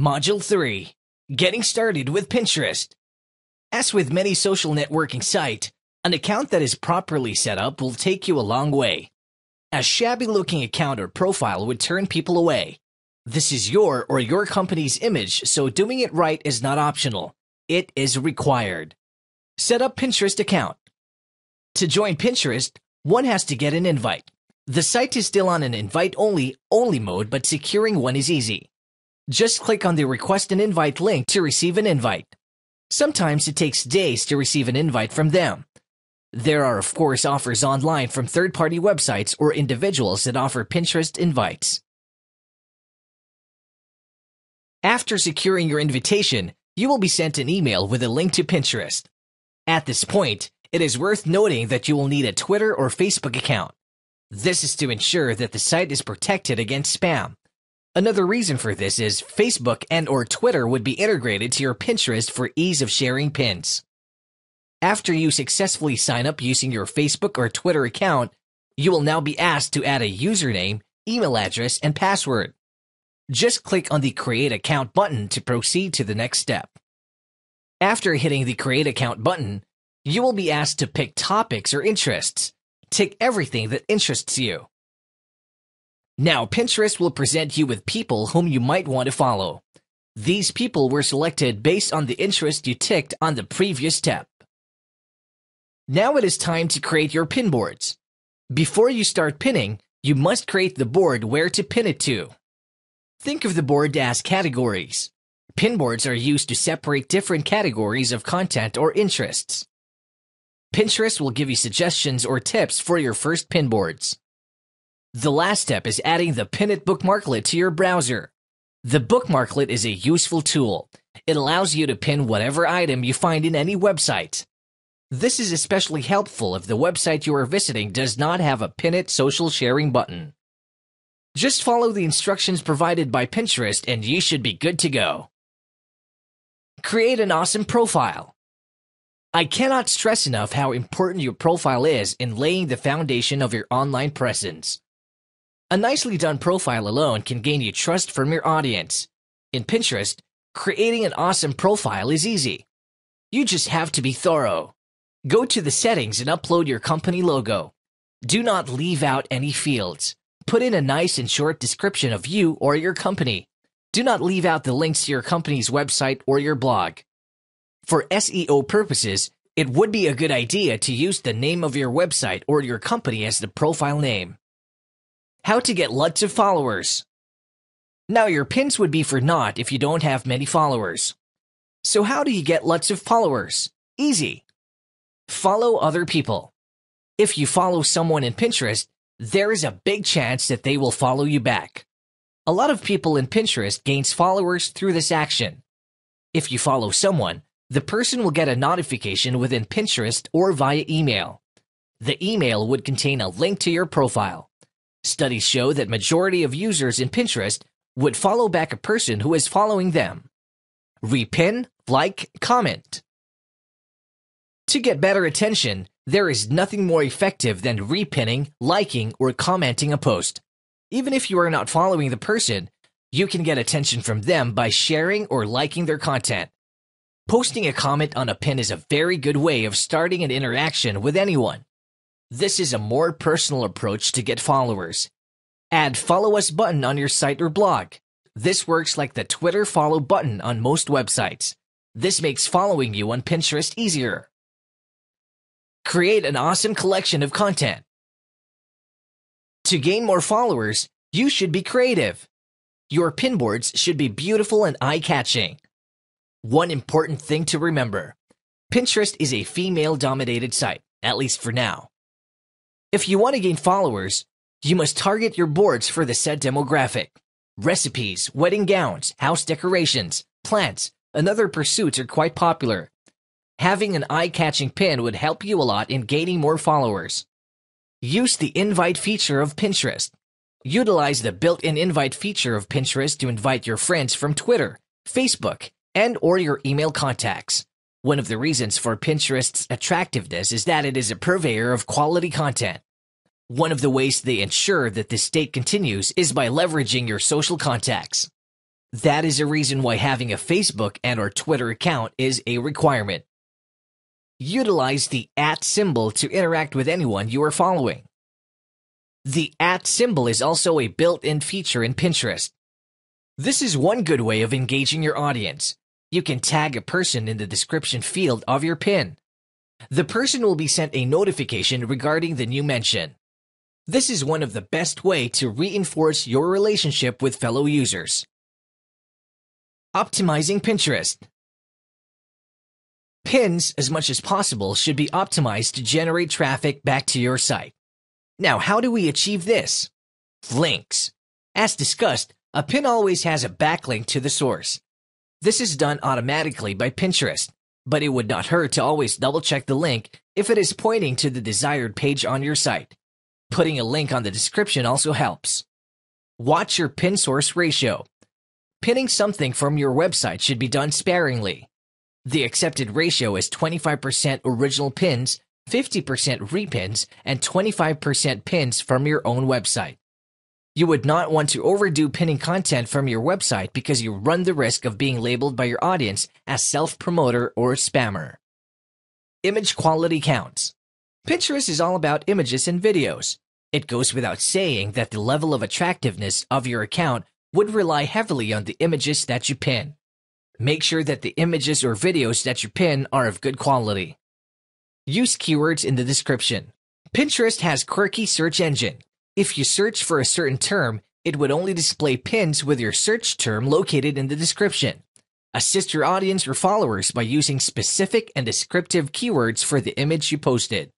Module 3. Getting started with Pinterest. As with many social networking sites, an account that is properly set up will take you a long way. A shabby-looking account or profile would turn people away. This is your or your company's image, so doing it right is not optional. It is required. Set up Pinterest account. To join Pinterest, one has to get an invite. The site is still on an invite-only mode, but securing one is easy. Just click on the Request an Invite link to receive an invite. Sometimes it takes days to receive an invite from them. There are, of course, offers online from third-party websites or individuals that offer Pinterest invites. After securing your invitation, you will be sent an email with a link to Pinterest. At this point, it is worth noting that you will need a Twitter or Facebook account. This is to ensure that the site is protected against spam. Another reason for this is Facebook and/or Twitter would be integrated to your Pinterest for ease of sharing pins. After you successfully sign up using your Facebook or Twitter account, you will now be asked to add a username, email address, and password. Just click on the Create Account button to proceed to the next step. After hitting the Create Account button, you will be asked to pick topics or interests. Tick everything that interests you. Now, Pinterest will present you with people whom you might want to follow. These people were selected based on the interest you ticked on the previous step. Now it is time to create your pin boards. Before you start pinning, you must create the board where to pin it to. Think of the board as categories. Pin boards are used to separate different categories of content or interests. Pinterest will give you suggestions or tips for your first pin boards. The last step is adding the Pin It bookmarklet to your browser. The bookmarklet is a useful tool. It allows you to pin whatever item you find in any website. This is especially helpful if the website you are visiting does not have a Pin It social sharing button. Just follow the instructions provided by Pinterest and you should be good to go. Create an awesome profile. I cannot stress enough how important your profile is in laying the foundation of your online presence. A nicely done profile alone can gain you trust from your audience. In Pinterest, creating an awesome profile is easy. You just have to be thorough. Go to the settings and upload your company logo. Do not leave out any fields. Put in a nice and short description of you or your company. Do not leave out the links to your company's website or your blog. For SEO purposes, it would be a good idea to use the name of your website or your company as the profile name. How to get lots of followers. Now, your pins would be for naught if you don't have many followers. So how do you get lots of followers? Easy. Follow other people. If you follow someone in Pinterest, there is a big chance that they will follow you back. A lot of people in Pinterest gains followers through this action. If you follow someone, the person will get a notification within Pinterest or via email. The email would contain a link to your profile. Studies show that majority of users in Pinterest would follow back a person who is following them. Repin, like, comment. To get better attention, there is nothing more effective than repinning, liking, or commenting a post. Even if you are not following the person, you can get attention from them by sharing or liking their content. Posting a comment on a pin is a very good way of starting an interaction with anyone. This is a more personal approach to get followers. Add Follow Us button on your site or blog. This works like the Twitter follow button on most websites. This makes following you on Pinterest easier. Create an awesome collection of content. To gain more followers, you should be creative. Your pin boards should be beautiful and eye-catching. One important thing to remember: Pinterest is a female-dominated site, at least for now. If you want to gain followers, you must target your boards for the set demographic. Recipes, wedding gowns, house decorations, plants, and other pursuits are quite popular. Having an eye-catching pin would help you a lot in gaining more followers. Use the invite feature of Pinterest. Utilize the built-in invite feature of Pinterest to invite your friends from Twitter, Facebook, and/or your email contacts. One of the reasons for Pinterest's attractiveness is that it is a purveyor of quality content. One of the ways they ensure that this state continues is by leveraging your social contacts. That is a reason why having a Facebook and/or Twitter account is a requirement. Utilize the @ symbol to interact with anyone you are following. The @ symbol is also a built-in feature in Pinterest. This is one good way of engaging your audience. You can tag a person in the description field of your pin. The person will be sent a notification regarding the new mention. This is one of the best ways to reinforce your relationship with fellow users. Optimizing Pinterest. Pins, as much as possible, should be optimized to generate traffic back to your site. Now, how do we achieve this? Links. As discussed, a pin always has a backlink to the source. This is done automatically by Pinterest, but it would not hurt to always double-check the link if it is pointing to the desired page on your site. Putting a link on the description also helps. Watch your pin source ratio. Pinning something from your website should be done sparingly. The accepted ratio is 25% original pins, 50% repins, and 25% pins from your own website. You would not want to overdo pinning content from your website because you run the risk of being labeled by your audience as self-promoter or spammer. Image quality counts. Pinterest is all about images and videos. It goes without saying that the level of attractiveness of your account would rely heavily on the images that you pin. Make sure that the images or videos that you pin are of good quality. Use keywords in the description. Pinterest has quirky search engine. If you search for a certain term, it would only display pins with your search term located in the description. Assist your audience or followers by using specific and descriptive keywords for the image you posted.